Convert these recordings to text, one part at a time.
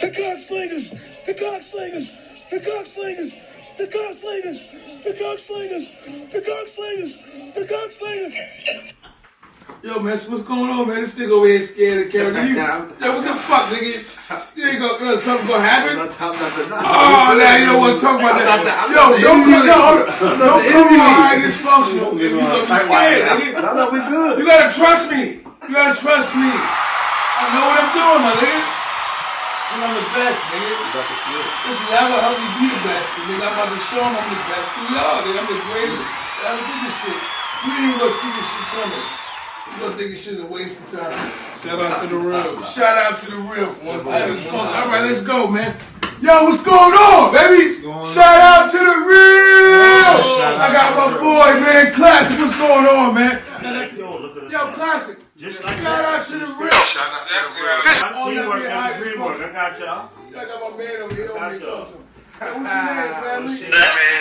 The cockslingers, the cockslingers, the cockslingers, the cockslingers, the cockslingers, the cockslingers, the cockslingers. Yo, man, so what's going on, man? This nigga over here scared of camera. Yo, what the fuck, nigga? You ain't gonna, something gonna happen? Oh, now you don't want to talk about that. Yo, don't come on HighlyDishFunctional. You gonna be scared, nigga. No, we good. You gotta trust me. You gotta trust me. I know what I'm doing, my nigga. And I'm the best, nigga. Listen, y'all gonna help me be the best, nigga. I'm about to show them I'm the best. We are, nigga. I'm the greatest. I don't do this shit. You ain't even gonna see this shit coming. You gonna think this shit's a waste of time. Shout out to the real. Shout out to the real. All right, let's go, man. Yo, what's going on, baby? Shout out to the real. I got my boy, man, Classic. What's going on, man? Yo, Classic. Shout out to the real. Shout out to the real. Teamwork and dreamwork. I got y'all. I got my man over here. I want me to talk to him. What's your name, family?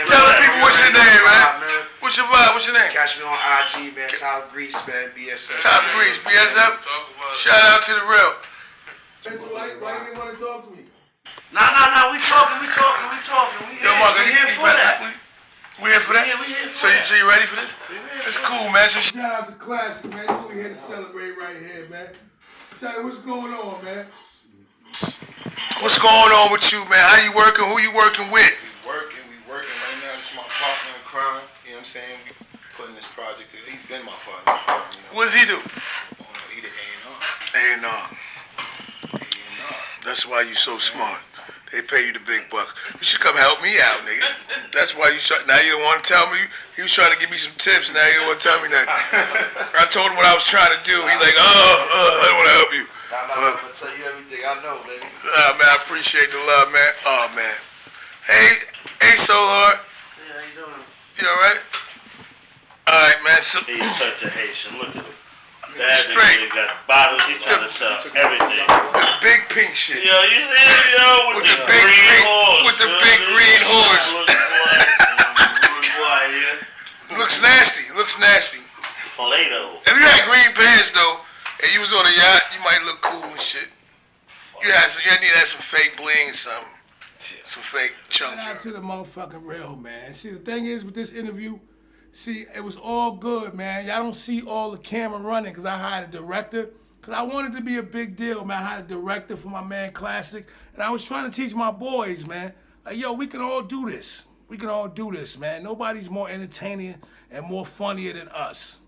Tell the people what's your name, man. What's your vibe? What's your name? Catch me on IG, man. Top Grease, man. BSF. Top Grease, BSF. Shout out to the real. So why you didn't want to talk to me? Nah. We talking. We Yo, Mark, we here for that. We here for that? Yeah, we here So for that. you ready for this? It's cool, man. So Shout out to Classic, man. So we here to celebrate right here, man. Tell you what's going on, man. what's going on with you, man? How you working? Who you working with? We working right now. This is my partner in crime. You know what I'm saying? We putting this project together. He's been my partner in crime, you know. What does he do? He the A&R. A&R. A&R. That's why you so smart. They pay you the big bucks. You should come help me out, nigga. That's why you now you don't want to tell me. He was trying to give me some tips. Now you don't want to tell me nothing. I told him what I was trying to do. He's like, I don't want to help you. I'm gonna tell you everything I know, baby. Man, I appreciate the love, man. Oh, man. Hey, Solar. Yeah, how you doing? You all right? All right, man. So, He's such a Haitian. Look at him. straight. He got bottles. He trying to sell everything. The big pink shit. Yo, you see, with the big green horse. With the big green horse. Looks nasty. Play-Doh. If you had green pants though, and you was on a yacht, you might look cool and shit. You need to have some fake bling, some fake chunk. Shout out to the motherfucking real, man. See, the thing is with this interview, it was all good, man. Y'all don't see all the camera running because I hired a director. Because I wanted to be a big deal, man. I hired a director for my man Classic. And I was trying to teach my boys, man. Like, yo, we can all do this. We can all do this, man. Nobody's more entertaining and more funnier than us.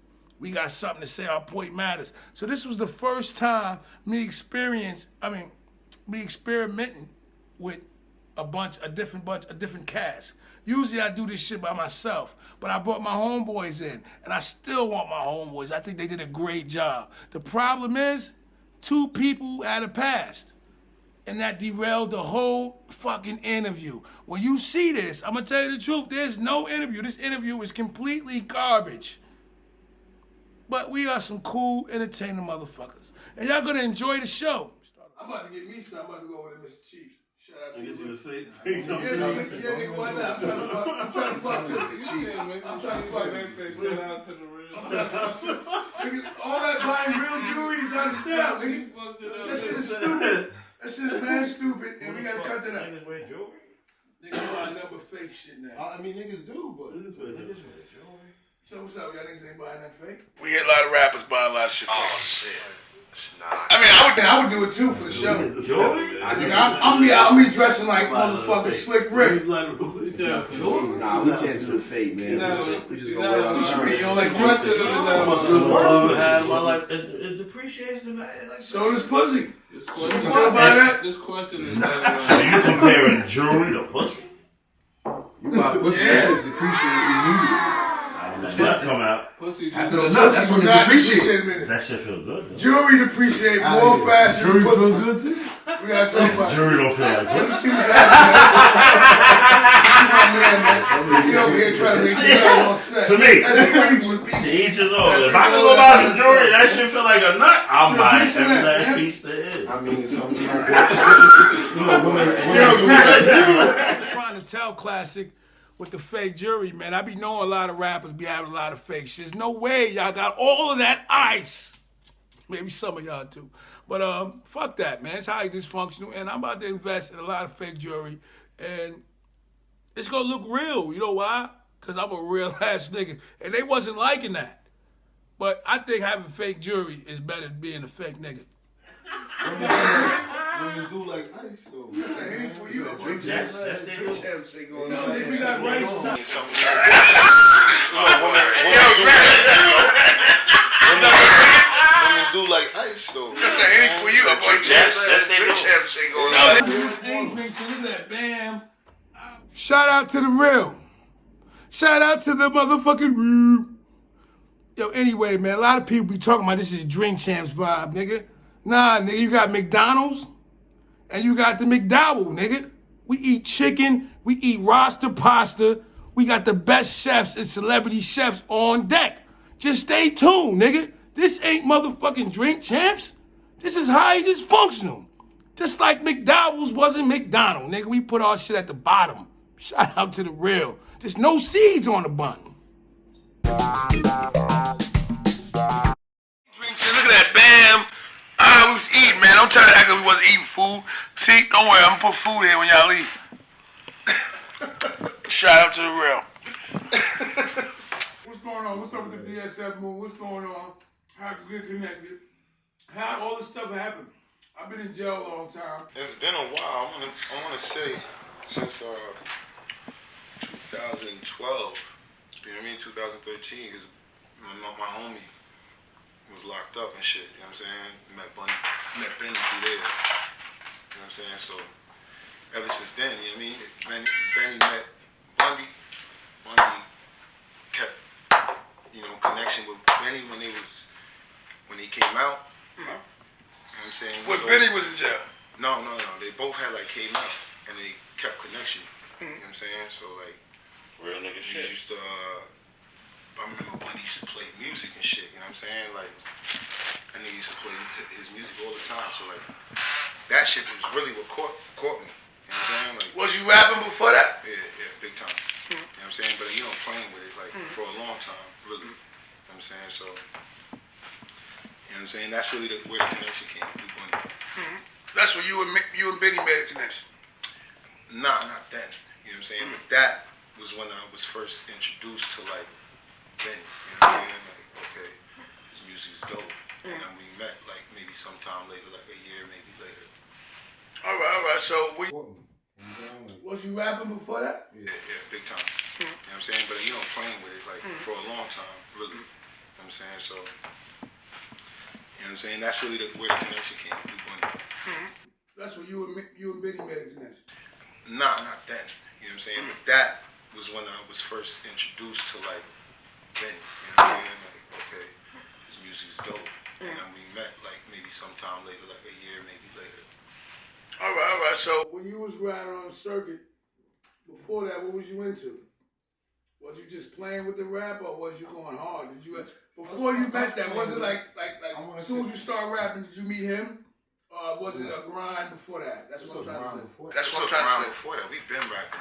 We got something to say. Our point matters. So this was the first time me experimenting with a different cast. Usually I do this shit by myself, but I brought my homeboys in, and I still want my homeboys. I think they did a great job. The problem is, 2 people had a past, and that derailed the whole fucking interview. When you see this, I'm gonna tell you the truth, there's no interview. This interview is completely garbage. But we are some cool, entertaining motherfuckers. And y'all gonna enjoy the show. I'm about to get me some. I'm about to go with Mr. Chiefs. Shout out to you. Nigga, why not? I'm trying to fuck this nigga. I'm trying to fuck this nigga. Shout out to the real. Nigga, all that buying real jewelry is out of style, nigga. That shit is stupid. That shit is mad stupid, and we gotta cut that out. Niggas wear jewelry? Niggas buy number fake shit now. I mean, niggas do, but So what's up? Y'all niggas ain't buying that fake? We hear a lot of rappers buying a lot of shit. Oh shit. Nah. I mean, I would do it too for the show. Jewelry? I'm be dressing like motherfucking Slick Rick. Nah, we can't do the fake, man. We just gonna wear our You don't like Dressing dressing? It depreciates the value. So does pussy. This You still buy that? question is So you comparing jewelry to pussy? You buy pussy, that shit depreciate immediately. That come out. pussy. That's when it depreciate. That shit feel good. Though. Jewelry depreciate more fast than pussy. feel good too? We gotta talk about it. Jewelry don't feel like Let good. me see what's happening, man. You over here trying to make sure I'm on set. To me. That's free for people. To each his own. If I can go buy some jewelry, that shit feel like a nut. I'll Yeah, buy drink some every of that, last man. piece there is. I mean, some I'm trying to tell Classic with the fake jewelry, man. I be knowing a lot of rappers be having a lot of fake shit. There's no way y'all got all of that ice Maybe some of y'all too. But fuck that, man. It's highly dysfunctional, and I'm about to invest in a lot of fake jewelry, and it's gonna look real. You know why? Because I'm a real ass nigga, and they wasn't liking that. But I think having fake jewelry is better than being a fake nigga. When you do like ice, so That's for you. Drink That's champs shit going No, on. nigga, we got race time. women do like ice though. Anything for you, I'm like, drink champs shit going on. Ain't drinks, look at that, bam. Shout out to the real. Shout out to the motherfucking real. Yo, anyway, man, a lot of people be talking about this is drink champs vibe, nigga. Nah, nigga, you got McDonald's and you got the McDowell, nigga. We eat chicken, we eat roster pasta. We got the best chefs and celebrity chefs on deck. Just stay tuned, nigga. This ain't motherfucking drink champs. This is highly dysfunctional. Just like McDowell's wasn't McDonald's, nigga. We put our shit at the bottom. Shout out to the real. There's no seeds on the bun. Drinks in, look at that, bam. We was eating, man. Don't try to act like we wasn't eating food. See, don't worry, I'm gonna put food in when y'all leave. Shout out to the real. What's going on? What's up with the BSF move? What's going on? How'd you get connected? How all this stuff happened? I've been in jail a long time. It's been a while. I wanna say since 2012. You know what I mean? 2013, because my homie was locked up and shit. You know what I'm saying? Met Benny through there. You know what I'm saying? So ever since then, you know what I mean? Benny met Bundy. Bundy kept, connection with Benny when he came out. You know what I'm saying? When Benny was in jail. No. They both had came out and they kept connection. You know what I'm saying? So Real nigga we shit. used to, I remember Bundy used to play music and shit, you know what I'm saying? And he used to play his music all the time. So that shit was really what caught me. You know what I'm saying? Was you rapping before that? Yeah, big time. You know what I'm saying? But playing with it for a long time, really. You know what I'm saying? So, you know what I'm saying? That's really where the connection came through Bundy. That's where you and Benny made a connection. Nah, not then. You know what I'm saying? But that was when I was first introduced to Benny. You know what I'm saying? Okay, his music's dope. And then we met maybe sometime later, a year maybe later. All right. So Was you rapping before that? Yeah, big time. You know what I'm saying? But playing with it for a long time, really. You know what I'm saying? So, you know what I'm saying? That's really where the connection came through Bundy. That's where you and Benny made a connection. Nah, not then. You know what I'm saying? But that was when I was first introduced to Benny. You know what I'm saying? Okay, his music's dope. And then we met maybe sometime later, a year maybe later. all right. So When you was riding on the circuit, before that, what was you into? Was you just playing with the rap, or was you going hard? Before you met that, was it as soon as you start rapping, did you meet him? Or was it a grind before that? That's what I'm trying to say. that's what I'm trying to say. Before that, we've been rapping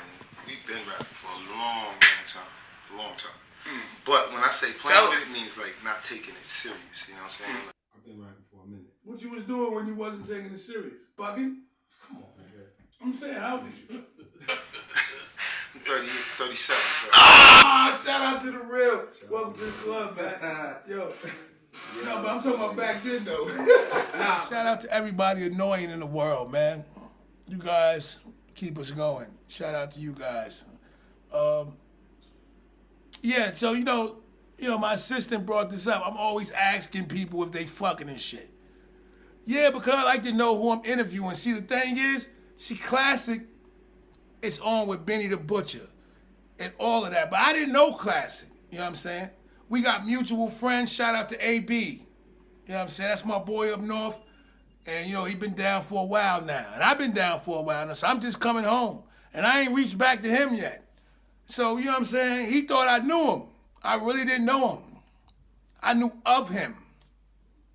for a long time. But when I say playing with it, means not taking it serious. You know what I'm saying? I've been rapping for a minute. What you was doing when you wasn't taking it serious? Fucking? Come on, man. I'm saying, how old is you? I'm 37. So. Shout out to the real. Welcome to the club, man. Yo. No, but I'm talking about back then, though. Shout out to everybody annoying in the world, man. You guys keep us going. Shout out to you guys. Yeah, so, my assistant brought this up. I'm always asking people if they fucking and shit. Yeah, because I like to know who I'm interviewing. See, the thing is, Classic, it's on with Benny the Butcher and all of that. But I didn't know Classic. You know what I'm saying? We got mutual friends. Shout out to AB. You know what I'm saying? That's my boy up north. And, he been down for a while now. And I've been down for a while now. So I'm just coming home. And I ain't reached back to him yet. So, you know what I'm saying? He thought I knew him. I really didn't know him. I knew of him.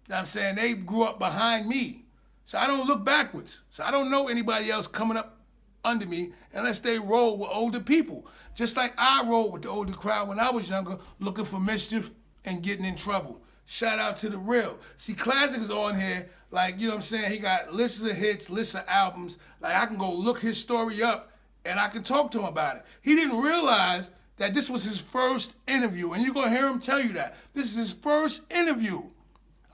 You know what I'm saying? They grew up behind me. So I don't look backwards. So I don't know anybody else coming up under me unless they roll with older people. Just like I rolled with the older crowd when I was younger, looking for mischief and getting in trouble. Shout out to the real. See, Classic is on here, like, you know what I'm saying? He got lists of hits, lists of albums. Like, I can go look his story up and I can talk to him about it. He didn't realize that this was his first interview, and you're gonna hear him tell you that. This is his first interview.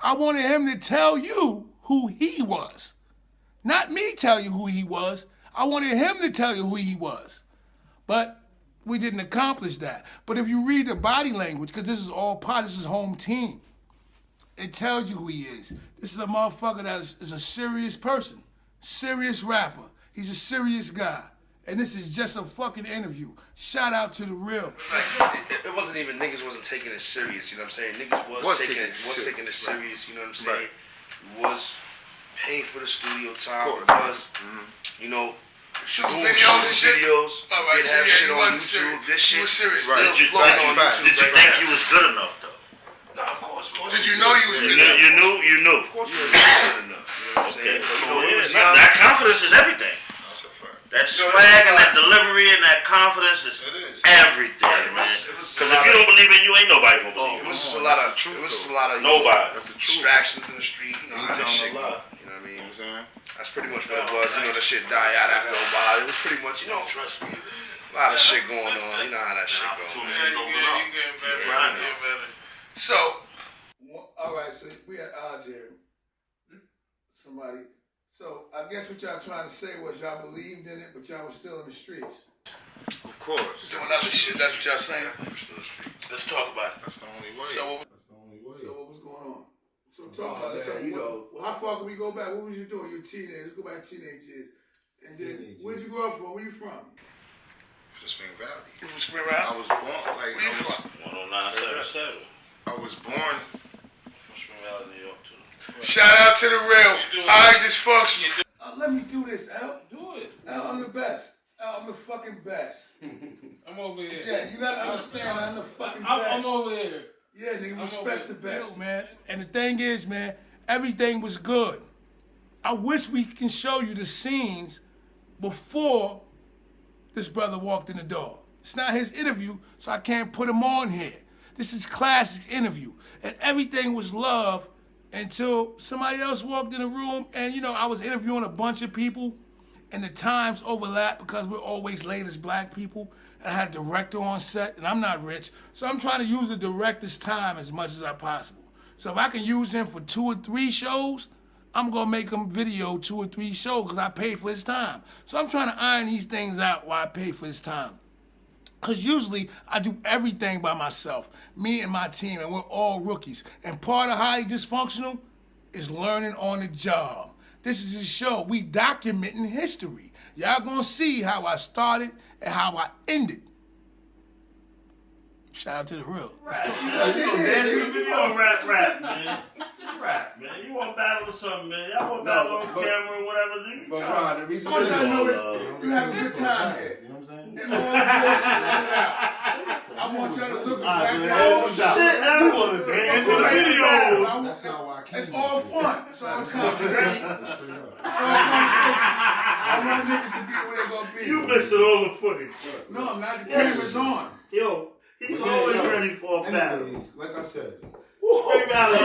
I wanted him to tell you who he was. Not me tell you who he was. I wanted him to tell you who he was. But we didn't accomplish that. But if you read the body language, because this is all part of his home team, it tells you who he is. This is a motherfucker that is a serious person, serious rapper. He's a serious guy. And this is just a fucking interview. Shout out to the real. It wasn't even, niggas wasn't taking it serious, you know what I'm saying? Niggas was taking it serious, you know what I'm saying? Was paying for the studio time, was, you know, shooting videos and shit. Did have shit on YouTube. This shit still floating on YouTube. Did you think you was good enough, though? No, of course. Did you know you was good enough? You knew. Of course you was good enough. You know what I'm saying? But, you know, it was young. That confidence is everything. That's a fact. That swag and that delivery and that confidence is everything, man. Because if you don't believe it, you ain't nobody gonna believe it. It was just a lot of truth. It was just a lot of nobody. That's the truth. distractions in the street. You know how that shit go. You know what I mean? That's pretty much what it was. You know, the shit died out after a while. It was pretty much, you know, trust me, a lot of shit going on. You know how that shit goes. So, all right, so we had odds here. Somebody. So, I guess what y'all trying to say was y'all believed in it, but y'all was still in the streets. Of course. Doing other shit, that's what y'all saying? Let's talk about it. That's the only way. So what was going on? So talk about it. You know, how far can we go back? What was you doing? You were teenage. Let's go back to teenage years. And then, where'd you grow up from? Where you from? Spring Valley. You from Spring Valley? I was born Where you from? 10977. I was born From Spring Valley, New York, too. Shout out to the real. HighlyDishFunctional. Let me do this, Al. Do it. Al, I'm the best. Al, I'm the fucking best. I'm over here. Yeah, you gotta understand, I'm the fucking best. I'm over here. Yeah, nigga, respect the best, man. And the thing is, man, everything was good. I wish we can show you the scenes before this brother walked in the door. It's not his interview, so I can't put him on here. This is Classic's interview. And everything was love until somebody else walked in the room and, you know, I was interviewing a bunch of people and the times overlap because we're always late as black people. And I had a director on set, and I'm not rich, so I'm trying to use the director's time as much as I possible. So if I can use him for 2 or 3 shows, I'm gonna make him video 2 or 3 shows because I paid for his time. So I'm trying to iron these things out while I pay for his time. Because usually I do everything by myself, me and my team, and we're all rookies. And part of HighlyDishFunctional is learning on the job. This is a show. We documenting history. Y'all gonna see how I started and how I ended. Shout out to the real. Let's go. You want rap, man. Just rap, man. You want battle or something, man. Y'all want battle on camera or whatever. But Ron, the reason I know this, you have a good time here. You know what I'm saying? And all the bullshit, let it out. I want y'all to look at Oh, shit. Now you want to dance in the videos. That's not why I came. It's all fun. It's all conversation. Straight up. It's all conversation. I want niggas to be where they gonna be. You missing all the footage. No, I'm not. The camera's on. Yo, he's always ready for a battle. Anyways, like I said, Spring Valley,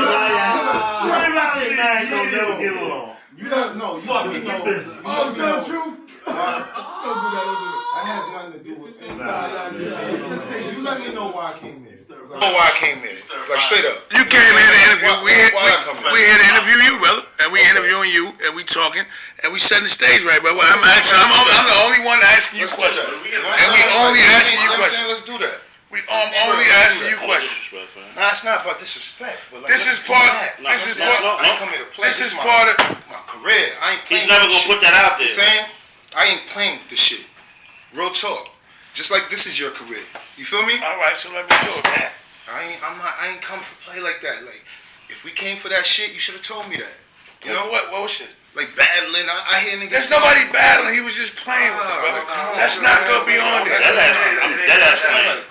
man, you'll never get along. you don't know. Fucking know. get busy. Oh, tell the truth. Don't do that. That has nothing to do with anything. You let me know why I came here. Know why I came here. Like straight up. You came here to interview. We here to interview you, brother. And we interviewing you, and we talking, and we setting the stage right, brother. I'm the only one asking you questions. And we only asking you questions. Let's do that. I'm only asking you questions. Nah, it's not about disrespect. But like, This is part. This is part. I ain't come here to play. This is part of. my career. I ain't playing. He's never this gonna shit. put that out there. You know what I'm saying? I ain't playing with this shit. Real talk. Just like this is your career. You feel me? All right, so let me do That's it. that. I ain't come for play like that. Like, if we came for that shit, you should have told me that. You know what? What was shit? Like battling. I hear niggas. There's nobody battling. He was just playing with it, brother. That's not gonna be on there. That's playing.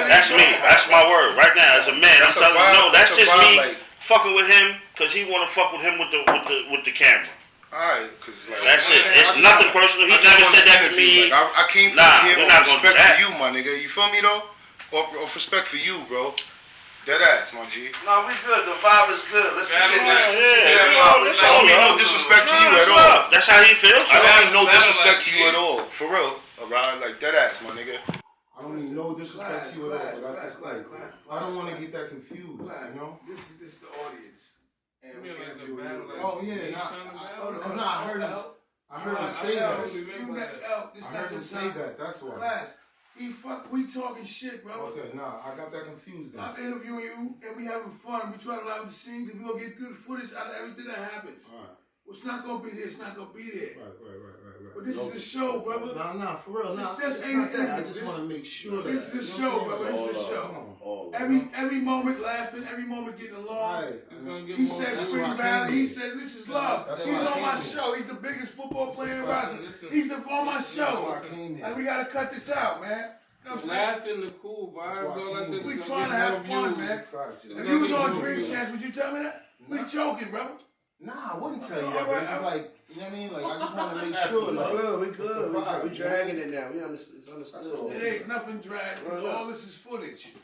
That's me. That's my word right now. As a man, I'm telling you, no, that's just me fucking with him because he want to fuck with him with the camera. Alright, cause like, That's it. It's nothing personal. He never said that to me. Like, I came from here with respect for you, my nigga. You feel me though? Or respect for you, bro. Dead ass, my G. No, we good. The vibe is good. Let's continue. I don't mean no disrespect to you at all. That's how he feels. I don't mean no disrespect to you at all. For real. Alright, like dead ass, my nigga. I don't mean no disrespect to you at all, but it's like, I don't want to get that confused, you know? This is the audience. And we Oh yeah, because I heard him say that. I heard him say that. That's why. Class, we talking shit, bro. Okay, nah, I got that confused. Then. I'm interviewing you and we having fun. We try to live the scenes and we gonna get good footage out of everything that happens. All right. What's not gonna be there, it's not gonna be there. Right. But this is a show, brother. Nah, for real. Nah, it's not that. I just want to make sure that this is a show, brother. This is a show. Every moment laughing, every moment getting along. Right. He said Spring Valley. He said this is love. He's on my show. He's the biggest football player in Rockland. He's on my show. And we gotta cut this out, man. You know what I'm saying? Laughing, the cool vibes, all that shit. We trying to have fun, man. If you was on Dream Chance, would you tell me that? We joking, brother. Nah, I wouldn't tell you that, but it's just like, you know what I mean? Like, I just want to make sure. Like, we good. We dragging it now. It's understood. It ain't nothing dragged. All this is footage.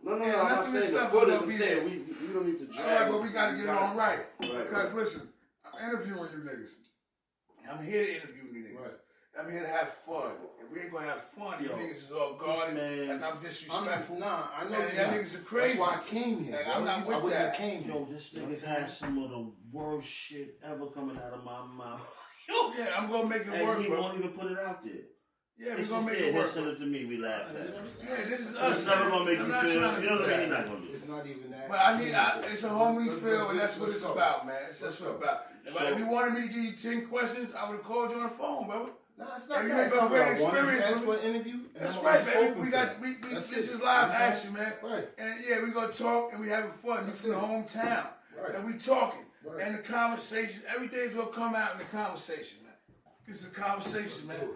No, I'm not saying the footage. I'm saying we don't need to drag. All right, but we got to get it on right. Because, listen, I'm interviewing you niggas. I'm here to interview you niggas. Right. I'm here to have fun. If we ain't gonna have fun, you niggas is all guarded, like I'm disrespectful. I know y'all niggas are crazy. That's why I came here. Like, I'm not with that. Yo, this nigga has some of the worst shit ever coming out of my mouth. Yeah, I'm gonna make it work, and he bro. won't even put it out there. Yeah, we're gonna make it work. Send it to me, we laugh at it. Yeah, this is us. It's never gonna make you feel, you know what I mean? You're not gonna do it. It's not even that. But it's a homie feel, and that's what it's about, man. That's what it's about. If you wanted me to give you 10 questions, I would have called you on the phone, brother. Nah, it's not and that. It's not what I wanted. Ask for an interview. That's right, baby. This is live action, man. Right. And yeah, we gonna talk and we having fun. This is the hometown. Right. And we talking. Right. And the conversation, every day is gonna come out in the conversation, man. This is a conversation, man.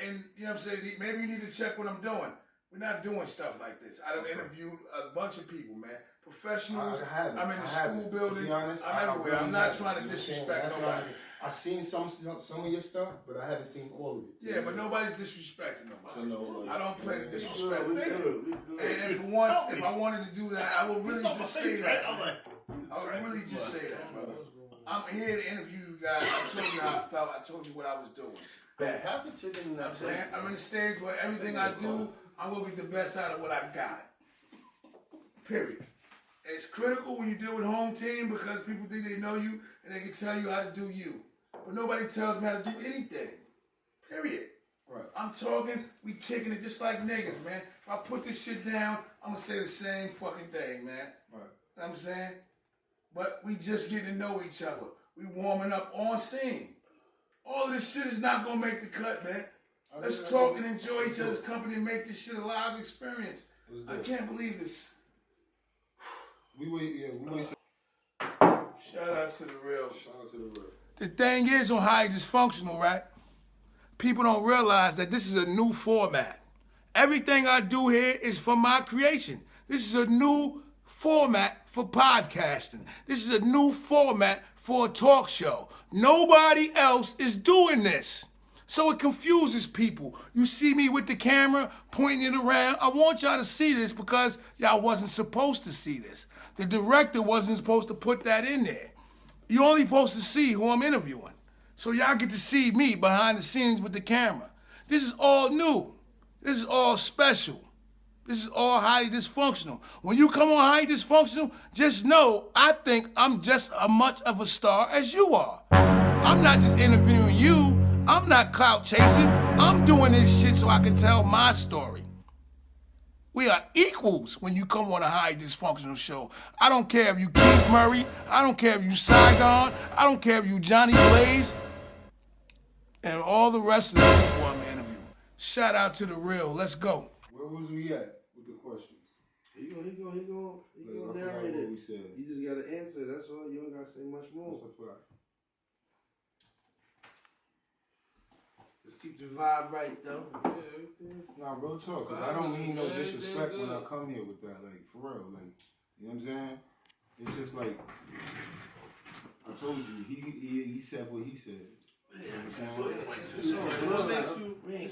And you know what I'm saying? Maybe you need to check what I'm doing. We're not doing stuff like this. I've interviewed a bunch of people, man. Professionals. I'm in the school building. To be honest, I'm everywhere. I'm not trying to disrespect nobody. I've seen some of your stuff, but I haven't seen all of it. Yeah, but nobody's disrespecting nobody. So I don't play the disrespect. And for once, if I wanted to do that, I would really just say that. I would really just say that, brother. I'm here to interview you guys. I told you how I felt. I told you what I was doing. How's the chicken in that? I'm in the stage where everything I do, I'm going to get the best out of what I got. Period. It's critical when you deal with home team because people think they know you and they can tell you how to do you. But nobody tells me how to do anything. Period. Right. I'm talking, we kicking it just like niggas, man. If I put this shit down, I'm going to say the same fucking thing, man. Right. You know what I'm saying? But we just getting to know each other. We warming up on scene. All of this shit is not going to make the cut, man. Let's talk and enjoy each other's company and make this shit a live experience. I can't believe this. We wait. Shout out to the real. The thing is on HighlyDishFunctional, right? People don't realize that this is a new format. Everything I do here is for my creation. This is a new format for podcasting. This is a new format for a talk show. Nobody else is doing this. So it confuses people. You see me with the camera pointing it around. I want y'all to see this because y'all wasn't supposed to see this. The director wasn't supposed to put that in there. You're only supposed to see who I'm interviewing. So y'all get to see me behind the scenes with the camera. This is all new. This is all special. This is all HighlyDishFunctional. When you come on HighlyDishFunctional, just know I think I'm just as much of a star as you are. I'm not just interviewing you. I'm not clout chasing. I'm doing this shit so I can tell my story. We are equals when you come on a HighlyDishFunctional show. I don't care if you Keith Murray. I don't care if you Saigon. I don't care if you Johnny Blaze. And all the rest of the people I'm interviewing. Shout out to the real. Let's go. Where was we at with the questions? He gonna narrate it. You just gotta answer. That's all. You don't gotta say much more. That's a fact. Let's keep the vibe right, though. Nah, real talk, because I don't mean no disrespect when I come here with that. Like, for real. Like, you know what I'm saying? It's just like, I told you, he said what he said. This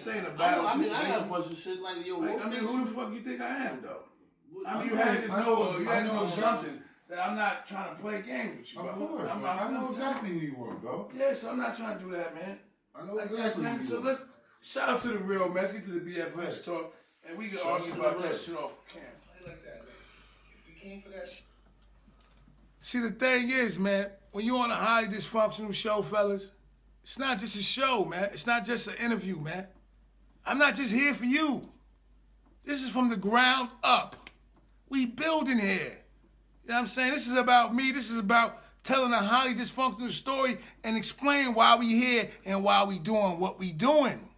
ain't a battle situation. I got a bunch of shit like, yo, who the fuck you think I am, though? I mean, you had to know something that I'm not trying to play games with you, bro. Of course, I know exactly who you were, bro. Yeah, so I'm not trying to do that, man. I know exactly who you So were. let's shout out to the real Messi, to the BFS talk, and we can argue about that shit off camera. Play like that, man. If we came for that shit. See, the thing is, man, when you're on a highly dysfunctional show, fellas, it's not just a show, man. It's not just an interview, man. I'm not just here for you. This is from the ground up. We building here. You know what I'm saying? This is about me. This is about telling a highly dysfunctional story and explaining why we here and why we doing what we doing.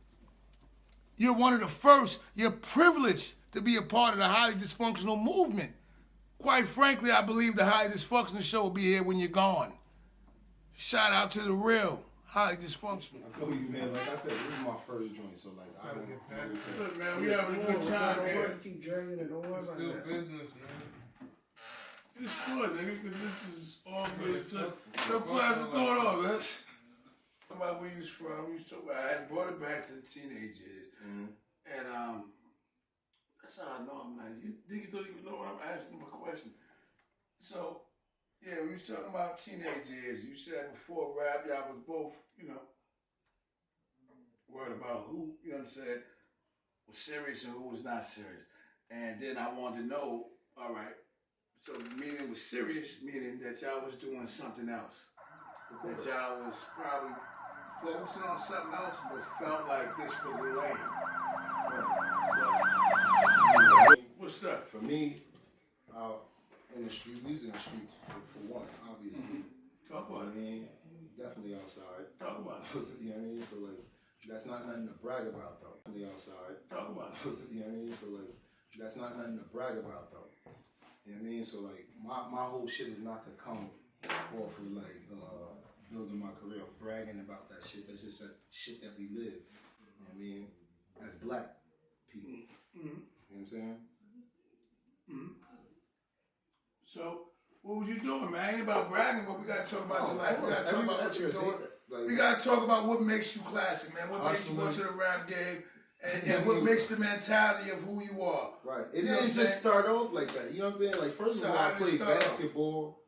You're one of the first. You're privileged to be a part of the highly dysfunctional movement. Quite frankly, I believe the highly dysfunctional show will be here when you're gone. Shout out to the real highly dysfunctional. I told you, man, like I said, this is my first joint, so like I don't know. Look, man, we having a good time here. Keep dragging it. Don't worry It's about still that. business, man. It's good, nigga, because this is all good. So class, what's going on, man? Talk about where you was from. You was talking about, I had brought it back to the teenage years. And that's how I know I'm not. You niggas don't even know when I'm asking them a question. So, yeah, we was talking about teenage years. You said before rap, y'all was both, you know, worried about who, you know what I'm saying, was serious and who was not serious. And then I wanted to know, all right, so meaning it was serious, meaning that y'all was doing something else. That y'all was probably focusing on something else, but felt like this was a lane. What's that? For me, in the street, we was in the streets for one, obviously. Talk about I mean, definitely outside. Talk about it. You know what I mean? So like, that's not nothing to brag about though. Definitely outside. Talk about it. You know what I mean? So like, that's not nothing to brag about though. You know what I mean? So like, my whole shit is not to come off of like building my career, bragging about that shit. That's just that shit that we live. You know what I mean? As black people. You know what I'm saying? So, what was you doing, man? Ain't about bragging, but we gotta talk about your life. We gotta talk about what you're doing. Like, We gotta talk about what makes you classic, man. What makes you go to the rap game, and what makes the mentality of who you are. Right. It didn't just start off like that. You know what I'm saying? Like, first of all, I played basketball.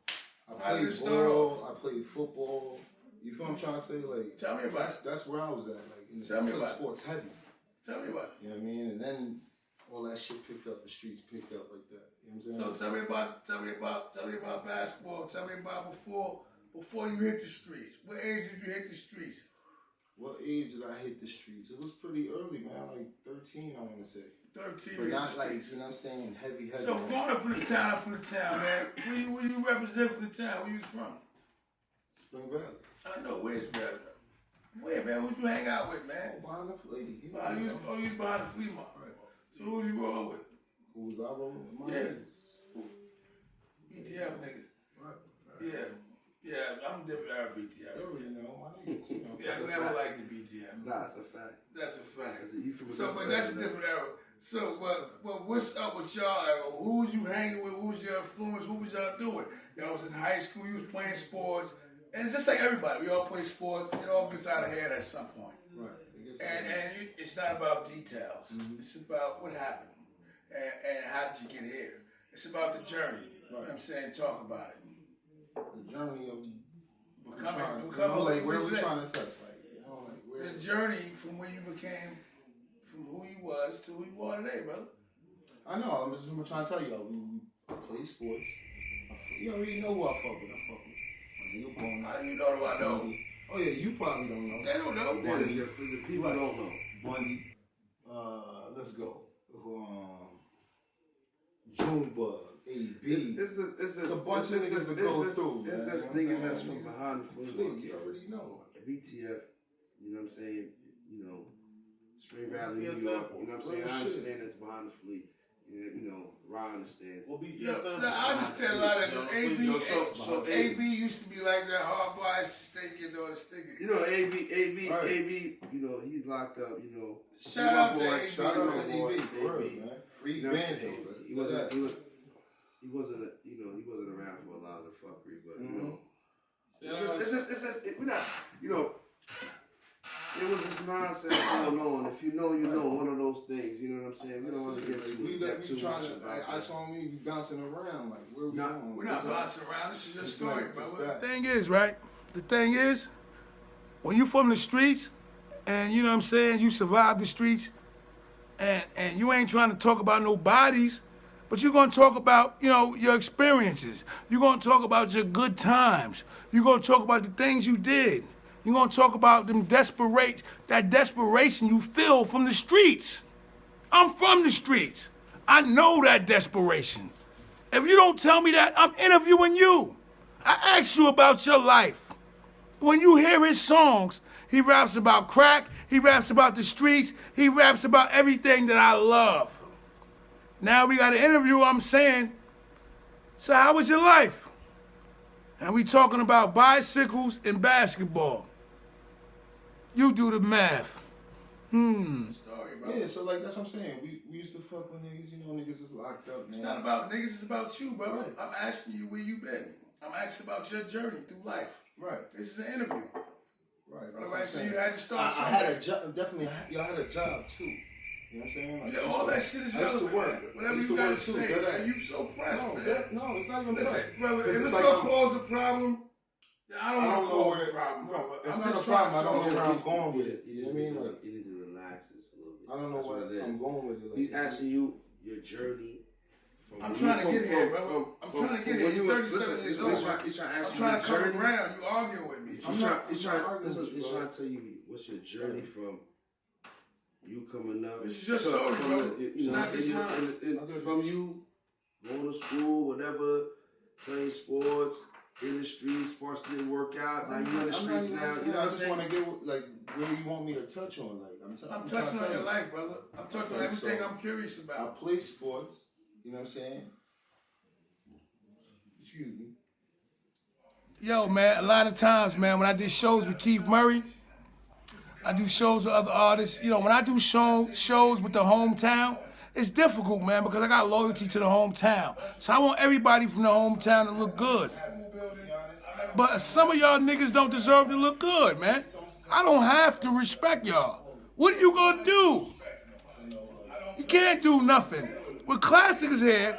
I played ball. I played football. You feel what I'm trying to say? Like, Tell me about it. that's where I was at. Like, in Tell me about it. sports heavy. Tell me about it. You know what I mean? And then all that shit picked up. The streets picked up like that. You know what I'm So saying? tell me about basketball. Tell me about before you hit the streets. What age did you hit the streets? What age did I hit the streets? It was pretty early, man. Like 13, I want to say. 13. But not like, you know what I'm saying, heavy. So going up from the town, man. Where you represent from the town? Where you from? Spring Valley. I know where's better. Where, man? Who'd you hang out with, man? Oh, behind the flea. You know, You was behind the flea market. Right. So who was you rolling with? Who was I rolling with? My Yeah. niggas. BTF niggas. Right. Yeah, I'm different out of BTF. You already know, my niggas. You know. Yeah, I never liked the BTF. Nah, it's a fact. That's a fact. You from a So, different but that's a era, different era. So, but what's up with y'all? Who was you hanging with? Who was your influence? What was y'all doing? Y'all was in high school. You was playing sports, and it's just like everybody. We all play sports. It all gets out of hand at some point. Right. And it's not about details. It's about what happened and how did you get here. It's about the journey. You know what I'm saying? Talk about it. The journey of becoming like where we trying to touch, like, you know, like where the journey from where you became, from who you was to who you are today, brother. I know. I'm just trying to tell you, I play sports. You already know who I fuck with. I fuck with. Like, How do you know who I know? Oh yeah, you probably don't know. They don't know. Bundy. The people don't know. Bundy. Let's go. Junebug. AB. It's a bunch of niggas that go through. It's just niggas that's from behind the Fleet, football. you already know. BTF, you know what I'm saying? You know, Spring Valley, BTF New York. You know what I'm saying? Real I shit. understand it's behind the fleet. You know, Ron understands. Well, BTS Yeah, I understand a lot of AB. So AB used to be like that hard boy steak and all the sticky. You know, AB, Right. AB, you know, he's locked up, you know. Shout out to AB. Shout out to boy, AB, for real, man. Free You know what I'm band, saying? though. He wasn't around for a lot of the fuckery, but you know, it's just we're not, you know, It was this nonsense going on. If you know, you know. One of those things. You know what I'm saying? We don't want to get too much about that. I saw me bouncing around. Like, where we going? We're not bouncing around. This is your story, brother. The thing is, right? The thing is, when you from the streets, and you know what I'm saying, you survive the streets, and you ain't trying to talk about no bodies, but you're gonna talk about, you know, your experiences. You're gonna talk about your good times. You're gonna talk about the things you did. You're gonna talk about that desperation you feel from the streets. I'm from the streets. I know that desperation. If you don't tell me that, I'm interviewing you. I asked you about your life. When you hear his songs, he raps about crack, he raps about the streets, he raps about everything that I love. Now we got an interview, I'm saying, so how was your life? And we talking about bicycles and basketball. You do the math. Sorry, bro. Yeah, so like that's what I'm saying. We used to fuck with niggas, you know, niggas is locked up, man. It's not about niggas, it's about you, brother. Right. I'm asking you where you been. I'm asking about your journey through life. Right. This is an interview. Right. All right, so you had to start I had a job, definitely, y'all had a job too. You know what I'm saying? Like, yeah, all that shit is relevant, man. Whatever you gotta say, man. You so pressed, man. No, it's not even Listen, pressed. brother, if it's like gonna cause a problem, I don't want to cause a problem, brother. It's I'm not a just problem. I trying don't to know talk. where I'm going with it. You know what I mean? You Like, need to relax this a little bit. I don't know where I'm going with it. Like, He's asking you your journey. I'm trying to get here, bro. I'm trying to get here. You're 37 years old. He's trying to ask I'm you trying to your come journey. around. You arguing with me. He's trying to tell you what's your journey from you coming up. This is your story, bro. You know, from you going to school, whatever, playing sports, in the streets, sports didn't work out. Now you in the streets now. You know I what I'm just saying? want to get like where you want me to touch on. Like I'm touching on your life, brother. I'm touching on everything I'm curious I about. play sports. You know what I'm saying? Excuse me. Yo, man, a lot of times, man, when I did shows with Keith Murray, I do shows with other artists. You know, when I do shows with the hometown, it's difficult, man, because I got loyalty to the hometown. So I want everybody from the hometown to look good. But some of y'all niggas don't deserve to look good, man. I don't have to respect y'all. What are you gonna do? You can't do nothing. When Classic is here,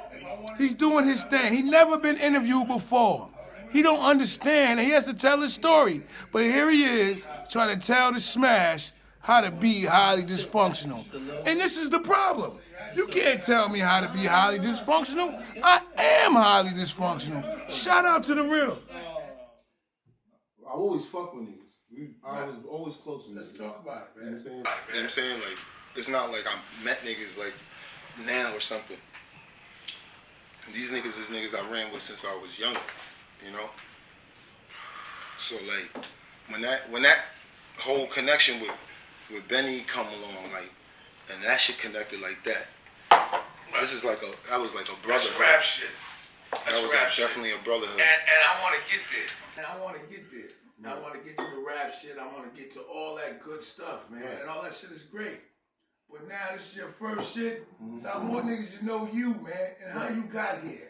he's doing his thing. He never been interviewed before. He don't understand, and he has to tell his story. But here he is, trying to tell the Smash how to be highly dysfunctional. And this is the problem. You can't tell me how to be highly dysfunctional. I am highly dysfunctional. Shout out to the real. I always fuck with niggas. I was always close with niggas. Let's talk about it, man. You know what I'm saying? Like, it's not like I met niggas like now or something. These niggas is niggas I ran with since I was younger, you know? So like when that whole connection with Benny come along, like, and that shit connected like that. This is like that was like a brotherhood. That's rap shit. That was like definitely a brotherhood. And I want to get there. And I want to get there. I want to get to the rap shit. I want to get to all that good stuff, man. And all that shit is great. But now this is your first shit. So I want niggas to know you, man, and how you got here.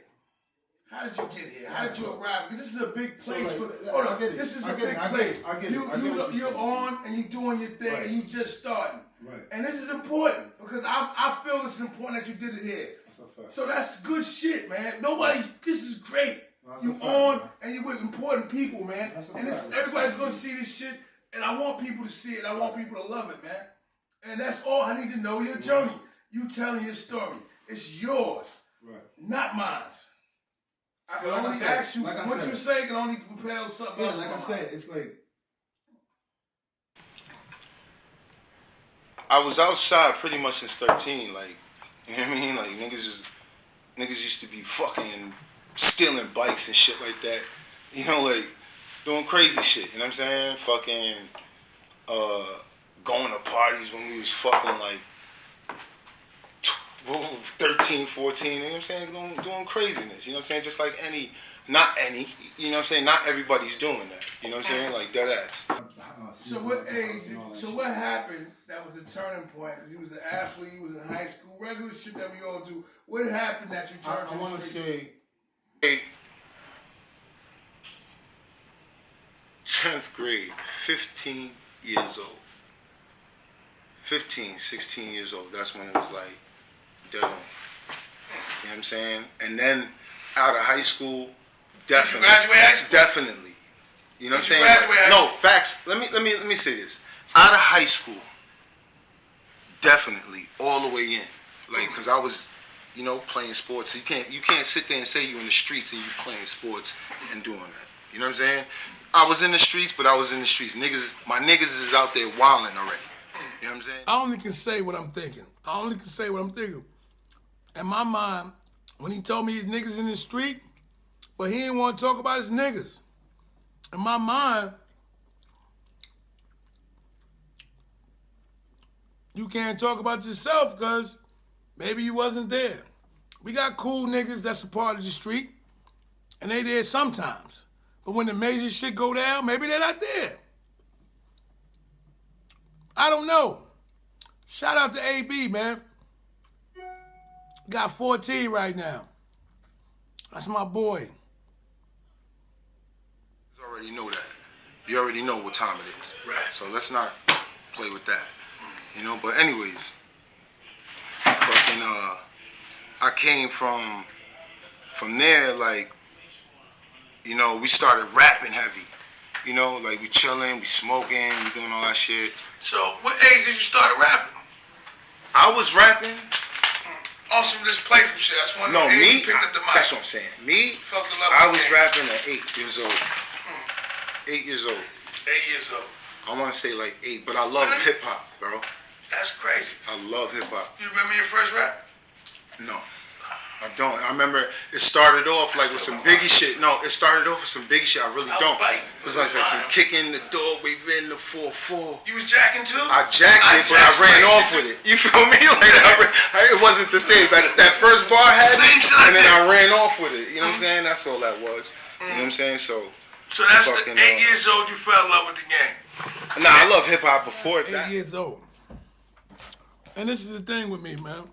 How did you get here? How did you arrive? Because this is a big place for. Hold on, this is a big place. You're on and you're doing your thing and you just starting. Right. And this is important because I feel it's important that you did it here. That's a fact. So that's good shit, man. This is great. That's You a fact, on man. and you with important people, man. That's a And this, fact. everybody's gonna see this shit, and I want people to see it. I want people to love it, man. And that's all I need to know your journey. You telling your story. It's yours, Right. not mine. I So can like I only said- ask you like I what said- you say can only propel something Yeah, else. like I on. said, it's like I was outside pretty much since 13, like, you know what I mean? Like niggas used to be fucking stealing bikes and shit like that. You know, like doing crazy shit, you know what I'm saying? Fucking going to parties when we was fucking like 13, 14, you know what I'm saying? Doing craziness, you know what I'm saying? Just like not any, you know what I'm saying? Not everybody's doing that, you know what I'm saying? Like dead ass. So what age? So what happened? That was a turning point. You was an athlete. You was in high school. Regular shit that we all do. What happened that you turned to I want the to streets? say 10th grade, 15 years old. 15, 16 years old. That's when it was like dead on. You know what I'm saying? And then out of high school, definitely. Did you graduate high school? Definitely. You know what I'm saying? Graduate No, facts. Let me say this. Out of high school, definitely all the way in. Like, cause I was, you know, playing sports. You can't sit there and say you in the streets and you playing sports and doing that. You know what I'm saying? I was in the streets, but I was in the streets. My niggas is out there wilding already. You know what I'm saying? I only can say what I'm thinking. In my mind, when he told me his niggas in the street, but he didn't want to talk about his niggas. In my mind, you can't talk about yourself because maybe you wasn't there. We got cool niggas that's a part of the street, and they there sometimes. But when the major shit go down, maybe they're not there. I don't know. Shout out to AB, man. Got 14 right now. That's my boy. You already know that. You already know what time it is. Right. So let's not play with that. You know, but anyways, fucking I came from there, like, you know, we started rapping heavy. You know, like we chilling, we smoking, we doing all that shit. So, what age did you start rapping? I was rapping. On some of this playful shit. That's one No, of the age me. you picked up the mic. That's what I'm saying. Me. Felt the love I of the was game. rapping at 8 years old. 8 years old. 8 years old. I want to say like 8, but I love Really? hip hop, bro. That's crazy. I love hip hop. You remember your first rap? No, I don't. I remember it started off like with some Biggie shit. No, it started off with some Biggie shit. I really don't. It was like some kicking the door, waving the 4-4. You was jacking too? I jacked it, but I ran off with it. You feel me? Like it wasn't the same. But that first bar had Same it, shit I and then did. I ran off with it. You know what I'm saying? That's all that was. You know what I'm saying? So that's fucking, the 8 years old you fell in love with the game. nah, I love hip hop before 8 that. years old. And this is the thing with me, man.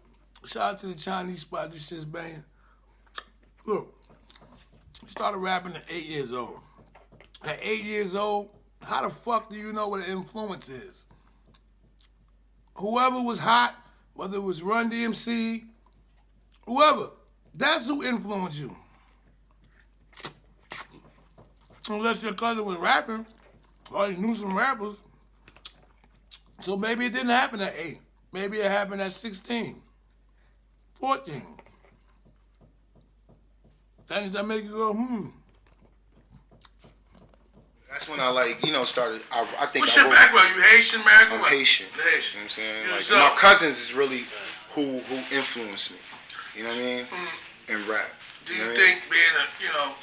Shout out to the Chinese spot. This shit's banging. Look, I started rapping at 8 years old. At 8 years old, how the fuck do you know what an influence is? Whoever was hot, whether it was Run DMC, whoever, that's who influenced you. Unless your cousin was rapping, or you knew some rappers. So maybe it didn't happen at 8. Maybe it happened at 16, 14. Things that make you go, That's when I started. I think What's I your wrote, background? You Haitian, American? I'm what? Haitian. Haitian. You know what I'm saying? You're Like so- my cousins is really who influenced me. You know what I mean? In rap. Do know you what I think being a,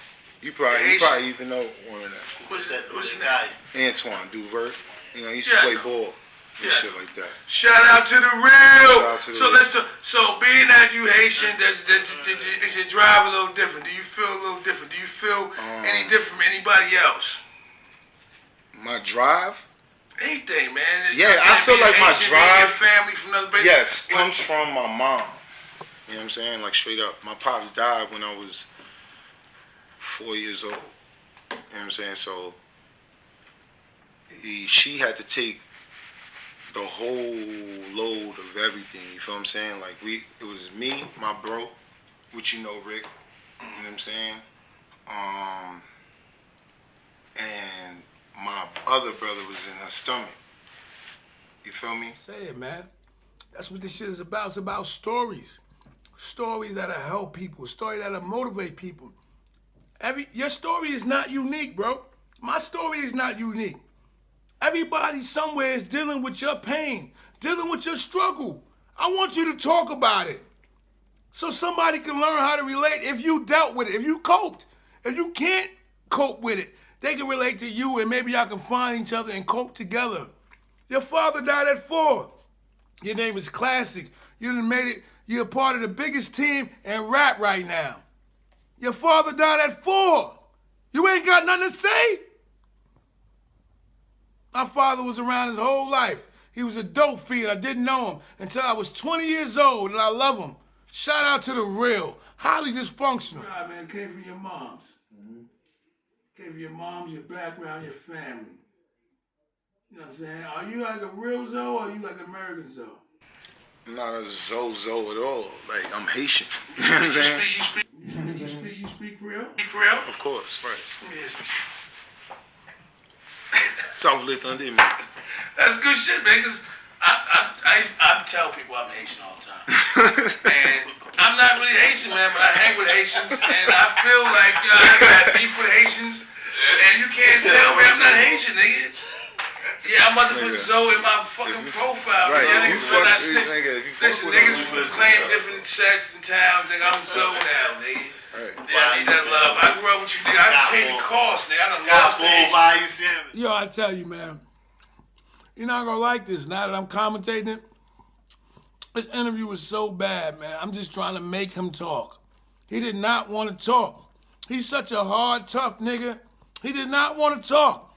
You probably Haitian? even know one of them. what's his name? Antoine Duvert. You know, he used to Yeah. play ball and Yeah. shit like that. Shout out to the real. out to the So real. let's talk. So being that you Haitian, is your drive a little different? Do you feel a little different? Do you feel any different from anybody else? My drive, Anything, man. Yeah, You know what I'm I saying? feel Being like my Haitian, drive- being your family from another place. yes, comes from my mom. You know what I'm saying? Like straight up. My pops died when I was 4 years old. You know what I'm saying? So she had to take the whole load of everything. You feel what I'm saying? Like it was me, my bro, which you know, Rick. You know what I'm saying? And my other brother was in her stomach. You feel me? Say it, man. That's what this shit is about. It's about stories. Stories that'll help people. Stories that'll motivate people. Your story is not unique, bro. My story is not unique. Everybody somewhere is dealing with your pain, dealing with your struggle. I want you to talk about it so somebody can learn how to relate if you dealt with it, if you coped. If you can't cope with it, they can relate to you and maybe y'all can find each other and cope together. Your father died at 4. Your name is Classic. You done made it. You're a part of the biggest team in rap right now. Your father died at 4. You ain't got nothing to say? My father was around his whole life. He was a dope fiend. I didn't know him until I was 20 years old, and I love him. Shout out to the real. HighlyDishFunctional. Right, man. Came from your moms. Came from your moms, your background, your family. You know what I'm saying? Are you like a real Zoe or are you like an American Zoe? I'm not a Zoe at all. Like, I'm Haitian. You know what I'm saying? You speak Creole? Of course, right. Yes. South Lit Thunder, man. That's good shit, man, because I tell people I'm Haitian all the time. And I'm not really Haitian, man, but I hang with Haitians, and I feel like, you know, I got beef with Haitians, and you can't tell me I'm not Haitian, nigga. Yeah, I'm about to put Zoe in my fucking profile. Right, man. if you fuck Listen, with niggas them, claim different sets in town, think I'm Zoe now, nigga. Right. Yeah, I need that love. I grew up with you, nigga. I paid the cost, nigga. I done lost the Haitian. Yo, I tell you, man. You're not gonna like this now that I'm commentating it. This interview was so bad, man. I'm just trying to make him talk. He did not want to talk. He's such a hard, tough nigga. He did not want to talk.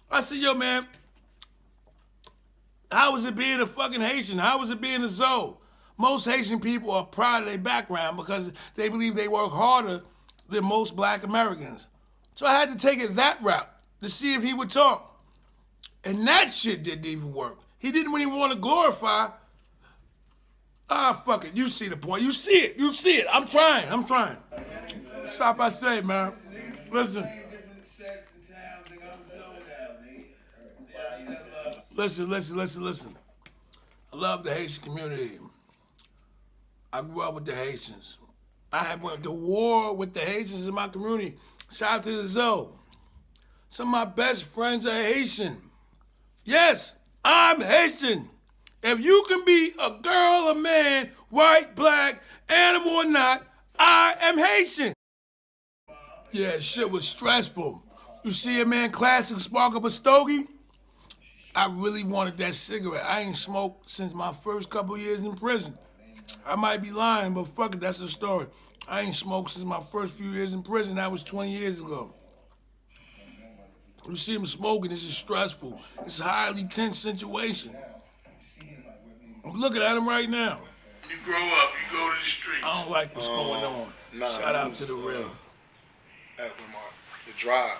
I said, yo, man, how was it being a fucking Haitian? How was it being a Zoe? Most Haitian people are proud of their background because they believe they work harder than most black Americans. So I had to take it that route to see if he would talk. And that shit didn't even work. He didn't even want to glorify. Fuck it. You see the point. You see it. You see it. I'm trying. Stop, I say, man. Listen. Listen. I love the Haitian community. I grew up with the Haitians. I had went to war with the Haitians in my community. Shout out to the Zoe. Some of my best friends are Haitian. Yes, I'm Haitian. If you can be a girl, a man, white, black, animal or not, I am Haitian. Yeah, shit was stressful. You see a man classic spark up a stogie? I really wanted that cigarette. I ain't smoked since my first couple years in prison. I might be lying, but fuck it, that's the story. I ain't smoked since my first few years in prison. That was 20 years ago. You see him smoking, this is stressful. It's a highly tense situation. I'm looking at him right now. You grow up, you go to the streets. I don't like what's going on. Shout out to the real. At the drive,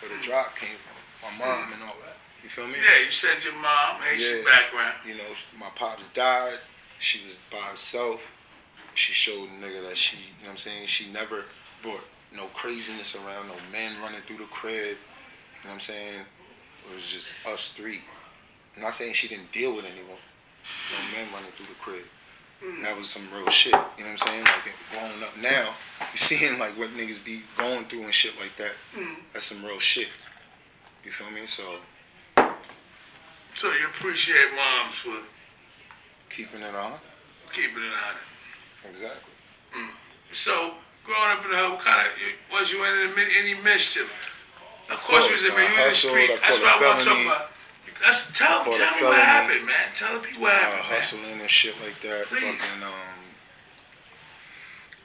where the drive came from, my mom and all that. You feel me? Yeah, you said your mom, Haitian background. You know, my pops died. She was by herself. She showed a nigga that she, you know what I'm saying, she never brought no craziness around, no men running through the crib. You know what I'm saying? It was just us three. I'm not saying she didn't deal with anyone. No men running through the crib. That was some real shit. You know what I'm saying? Like, growing up now, you seeing like what niggas be going through and shit like that. That's some real shit. You feel me? So you appreciate moms for keeping it on? Keeping it on. Exactly. So, growing up in the hood, what kind of, was you in any mischief? Of course you was in the street. That's what I want to talk about. Tell me what happened, man. Tell the people what happened, hustling and shit like that. Please. Fucking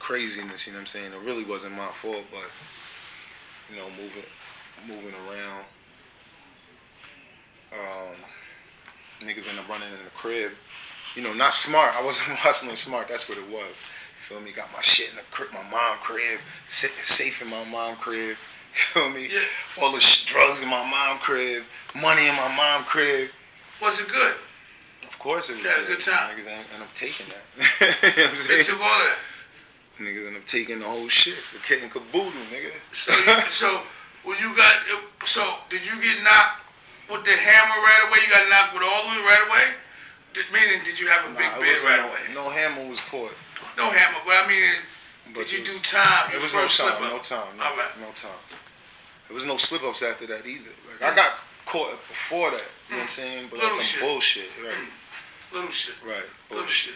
craziness, you know what I'm saying? It really wasn't my fault, but, you know, moving around. Niggas end up running in the crib. You know, not smart. I wasn't hustling smart. That's what it was. You feel me? Got my shit in the crib, my mom crib, safe in my mom crib. You feel me? Yeah. All the drugs in my mom crib, money in my mom crib. Was it good? Of course it was. You had a good time. Niggas end up taking that. You know what I'm saying? They took all that. Niggas end up taking the whole shit. The kid and caboodle, nigga. So when you got, did you get knocked with the hammer right away? You got knocked with all the way right away? Meaning, did you have a big bid right away? No hammer was caught. No hammer, but I mean, did you do time? It was no time. No time. No time. There was no slip-ups after that either. Like, I got caught before that, you know what I'm saying? But that's some bullshit, right? Little shit. Right. Little shit.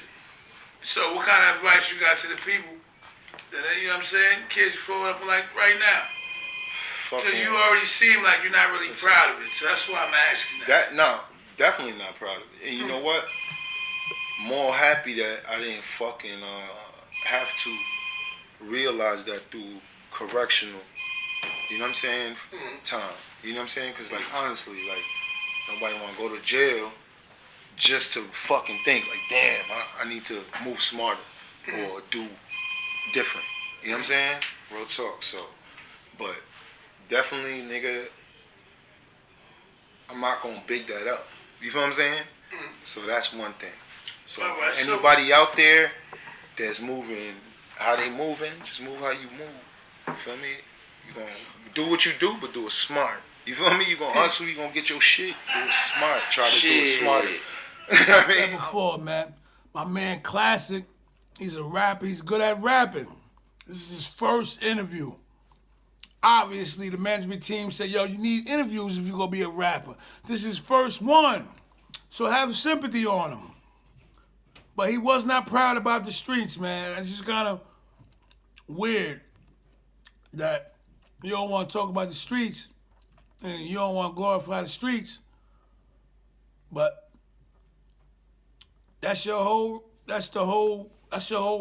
So what kind of advice you got to the people that, you know what I'm saying, kids growing up like right now? Because you already seem like you're not really proud of it, so that's why I'm asking that. No, definitely not proud of it. And you know what? More happy that I didn't fucking have to realize that through correctional, you know what I'm saying, time. You know what I'm saying? Because, like, honestly, like, nobody want to go to jail just to fucking think, like, damn, I need to move smarter or do different. You know what I'm saying? Real talk. So, but definitely, nigga, I'm not gonna big that up. You feel what I'm saying? So that's one thing. So Alright, anybody out there that's moving how they moving, just move how you move. You feel me? You gonna do what you do, but do it smart. You feel me? You gonna hustle, you gonna get your shit, do it smart. Try to do it smarter. I said before, man, my man Classic, he's a rapper, he's good at rapping. This is his first interview. Obviously, the management team said, yo, you need interviews if you're gonna be a rapper. This is his first one, so have sympathy on him. But he was not proud about the streets, man. It's just kind of weird that you don't want to talk about the streets and you don't want to glorify the streets, but that's your whole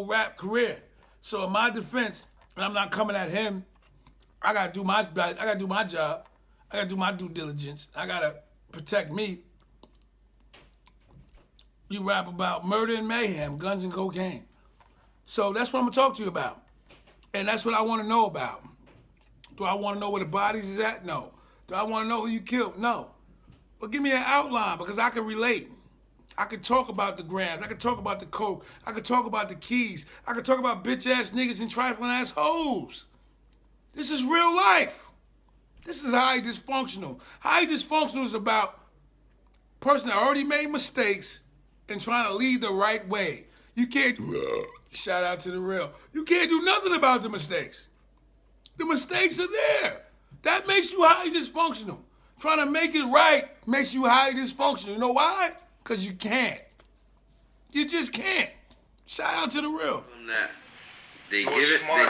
rap career. So in my defense, and I'm not coming at him, I gotta do my job. I gotta do my due diligence. I gotta protect me. You rap about murder and mayhem, guns and cocaine. So that's what I'm gonna talk to you about. And that's what I wanna know about. Do I wanna know where the bodies is at? No. Do I wanna know who you killed? No. But give me an outline because I can relate. I can talk about the grams. I can talk about the coke. I can talk about the keys. I can talk about bitch-ass niggas and trifling-ass hoes. This is real life. This is highly dysfunctional. Highly dysfunctional is about a person that already made mistakes and trying to lead the right way. You can't do, shout out to the real. You can't do nothing about the mistakes. The mistakes are there. That makes you highly dysfunctional. Trying to make it right makes you highly dysfunctional. You know why? Because you can't. You just can't. Shout out to the real. They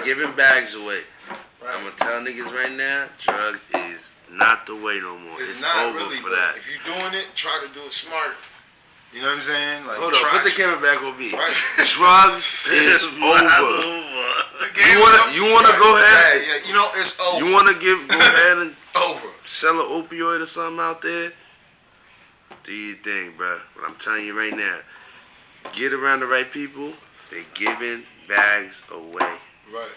giving bags away. Right. I'm gonna tell niggas right now, drugs is not the way no more. It's not over really, for that. If you're doing it, try to do it smart. You know what I'm saying? Like, hold on, put the camera back on me. Right. Drugs is over. You wanna go ahead? Yeah, you know it's over. You wanna go ahead and over. Sell an opioid or something out there? Do your thing, bro. But I'm telling you right now, get around the right people. They giving bags away. Right.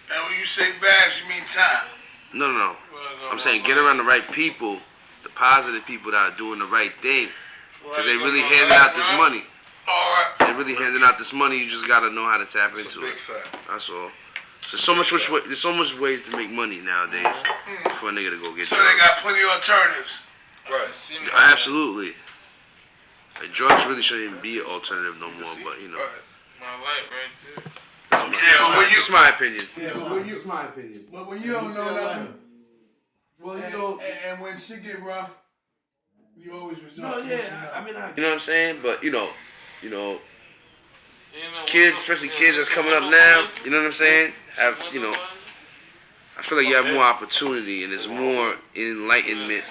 And when you say bags, you mean time? No. I'm saying get around the right people, the positive people that are doing the right thing. Because they really handing out this money. Alright. They really handing out this money. You just gotta know how to tap into it. Fact. That's all. There's so much ways to make money nowadays for a nigga to go get drugs. So they got plenty of alternatives. Right. Absolutely. Like, drugs really shouldn't even be an alternative no more. But you know. My life right there. It's my opinion. Yeah, it's my opinion. But when you don't know nothing, well, you know, and when shit get rough, you always resort to what you know what I'm saying? But you know, kids, especially kids that's coming up now, you know what I'm saying? I feel like you have more opportunity and there's more enlightenment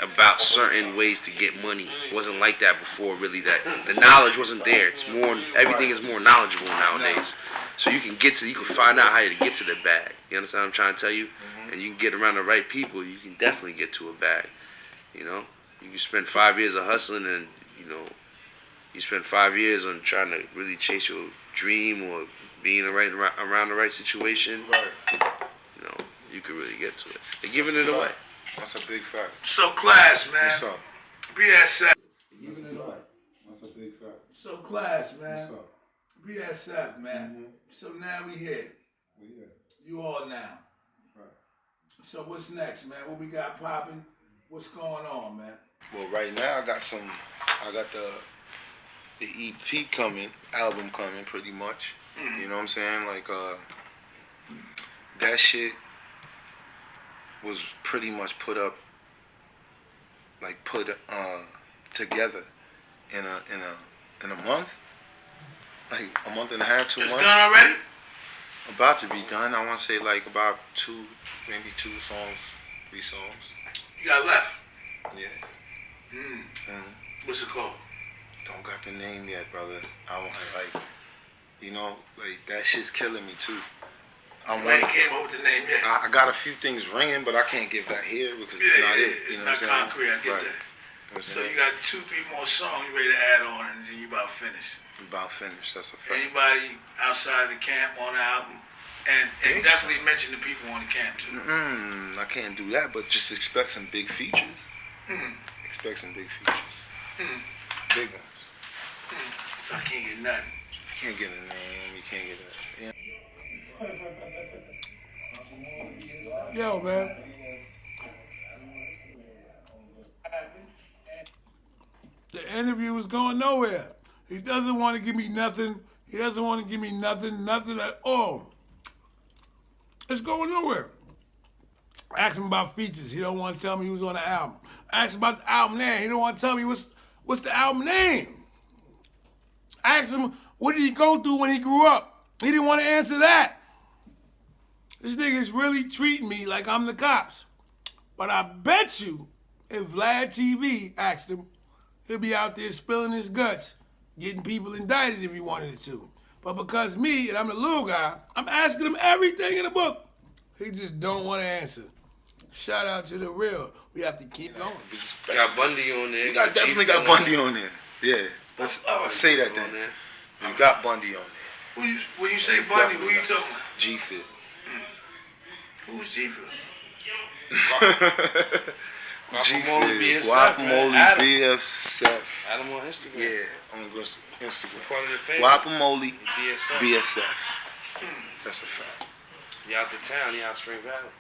about certain ways to get money. It wasn't like that before, really. That the knowledge wasn't there. It's more, everything is more knowledgeable nowadays. So you can find out how to get to the bag. You understand what I'm trying to tell you? And you can get around the right people, you can definitely get to a bag. You know? You can spend 5 years of hustling and, you spend 5 years on trying to really chase your dream or being around the right situation. Right. You could really get to it. They're giving it away. That's a big fact. So class, man. What's up? BSF. Giving it away. That's a big fact. So class, man. What's up? BSF, man. So now we here. You all now. Right. So what's next, man? What we got popping? What's going on, man? Well, right now I got the EP coming, album coming, pretty much. You know what I'm saying? Like that shit was pretty much put together in a month, like a month and a half, 2 months. It's done already? About to be done. I want to say like about maybe 2 songs, 3 songs. You got left? Yeah. What's it called? Don't got the name yet, brother. That shit's killing me too. I came up with the name yet. I got a few things ringing, but I can't give that here because it's not it. It's not concrete. I get that. So you got 2-3 more songs you ready to add on, and then you about finished. About finished. That's a fact. Anybody outside of the camp on the album, and definitely mention the people on the camp too. I can't do that, but just expect some big features. Expect some big features. Big ones. So I can't get nothing. You can't get a name. You can't get a... Yeah. Yo, man. The interview is going nowhere. He doesn't want to give me nothing. He doesn't want to give me nothing at all. It's going nowhere. I asked him about features. He don't want to tell me who's on the album. I asked him about the album name. He don't want to tell me what's the album name. I asked him what did he go through when he grew up. He didn't want to answer that. This nigga is really treating me like I'm the cops. But I bet you if Vlad TV asked him, he'll be out there spilling his guts, getting people indicted if he wanted to. But because me, and I'm the little guy, I'm asking him everything in the book. He just don't want to answer. Shout out to the real. We have to keep going. You got Bundy on there. You definitely got Bundy on there. Yeah. Let's say that then. You got Bundy on there. When you say Bundy, who you talking about? G-Fit. Who's G-Fit? G-Fit. Guacamole BSF. Adam on Instagram. Yeah, on Instagram. Part of the family. Guacamole BSF. That's a fact. You out the town, you out Spring Valley.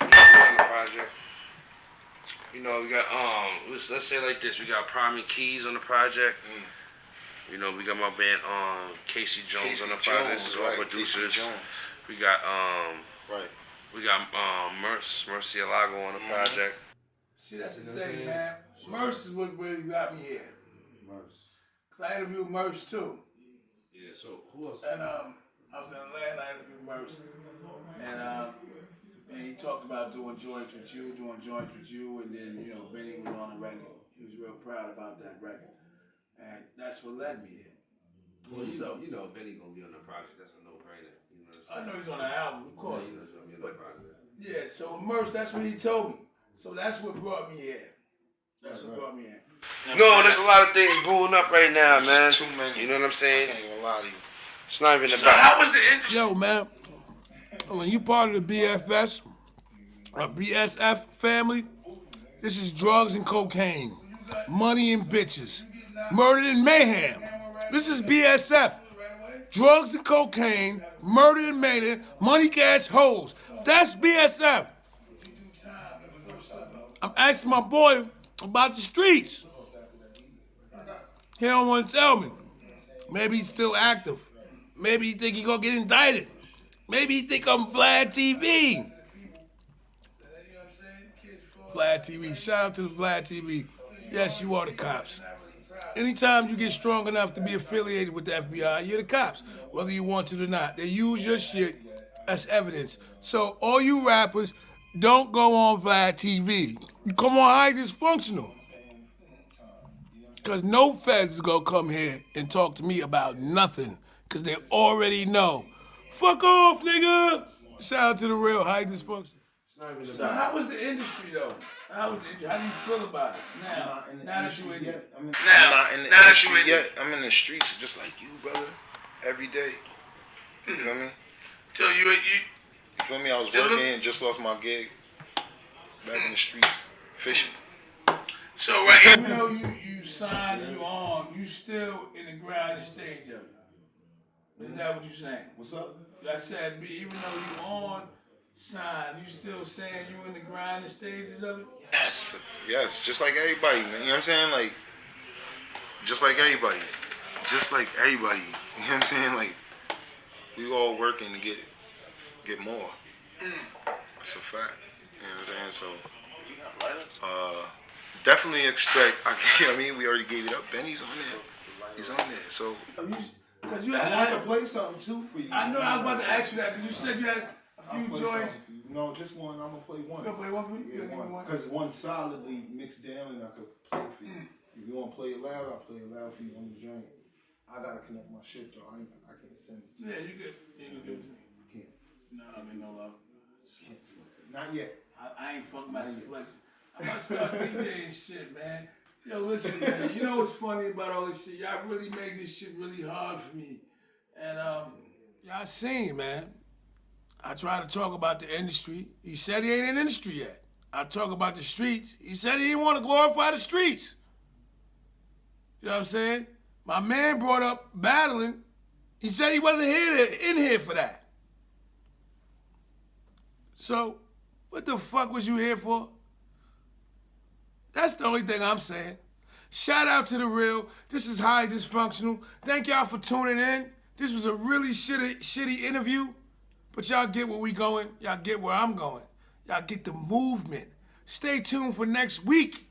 We on the project. You know, we got let's say like this, we got Prime and Keys on the project. You know, we got my band Casey Jones on the project. This is all producers. We got we got Mercy Alago on the project. See, that's the thing, man. Merce is what really got me here. Merce. Cause I interviewed Merce too. Yeah, so who else? And I was in Atlanta, I interviewed Merce. And he talked about doing joints with you, and then, you know, Benny was on the record. He was real proud about that record. And that's what led me here. Well, you know Benny gonna be on the project. That's a no-brainer. You know what I'm saying? I know he's on the album, of course. Yeah, you know he's gonna be on the project. Yeah, so Merce, that's what he told me. So that's what brought me here. That's what brought me here. No, there's a lot of things brewing up right now, man. Too many. You know what I'm saying? I can't even lie to you. It's not even So about. how was the interview? Yo, man, when you part of the BFS, or BSF family, this is drugs and cocaine, money and bitches, murder and mayhem. This is BSF. Drugs and cocaine, murder and mayhem, money, cash, hoes. That's BSF. I'm asking my boy about the streets. He don't want to tell me. Maybe he's still active. Maybe he think he gonna get indicted. Maybe he think I'm Vlad TV. Vlad TV. Shout out to the Vlad TV. Yes, you are the cops. Anytime you get strong enough to be affiliated with the FBI, you're the cops, whether you want to or not. They use your shit as evidence. So all you rappers, don't go on Vlad TV. You come on HighlyDishFunctional. Because no feds is going to come here and talk to me about nothing. Because they already know. Fuck off, nigga. Shout out to the real HighlyDishFunctional. So how was the industry, though? How do you feel about it now? Now that you're in it. I'm not in the industry yet. I'm in the streets just like you, brother. Every day. You feel me? So you feel me? I was working and just lost my gig. Back in the streets, fishing. So right, even though you signed and you on, you still in the grinding stage of it. Is that what you're saying? What's up? I said, even though you on, signed, you still saying you in the grinding stages of it? Yes, just like everybody, man. You know what I'm saying? Like, just like everybody. You know what I'm saying? Like, we all working to get more. That's a fact. You know what I'm saying? So, definitely expect. I mean, we already gave it up. Benny's on there. He's on there. So, Because you I had, want to play something too for you. I know I was about to ask you that because you said you had a few joints. No, just one. I'm gonna play one. You gonna play one for me? You gonna give me one? Because one solidly mixed down and I could play for you. If you want to play it loud, I'll play it loud for you on the joint. I gotta connect my shit though. I can't send it to you. Yeah, you could. You can give it to me. Can't. No, I mean no love. Can't. Not yet. I ain't fucking my flex. I'm about to start DJing shit, man. Yo, listen, man. You know what's funny about all this shit? Y'all really made this shit really hard for me. And y'all seen, man. I try to talk about the industry. He said he ain't in the industry yet. I talk about the streets. He said he didn't want to glorify the streets. You know what I'm saying? My man brought up battling. He said he wasn't in here for that. So, what the fuck was you here for? That's the only thing I'm saying. Shout out to The Real. This is HighlyDishFunctional. Thank y'all for tuning in. This was a really shitty interview, but y'all get where we going. Y'all get where I'm going. Y'all get the movement. Stay tuned for next week.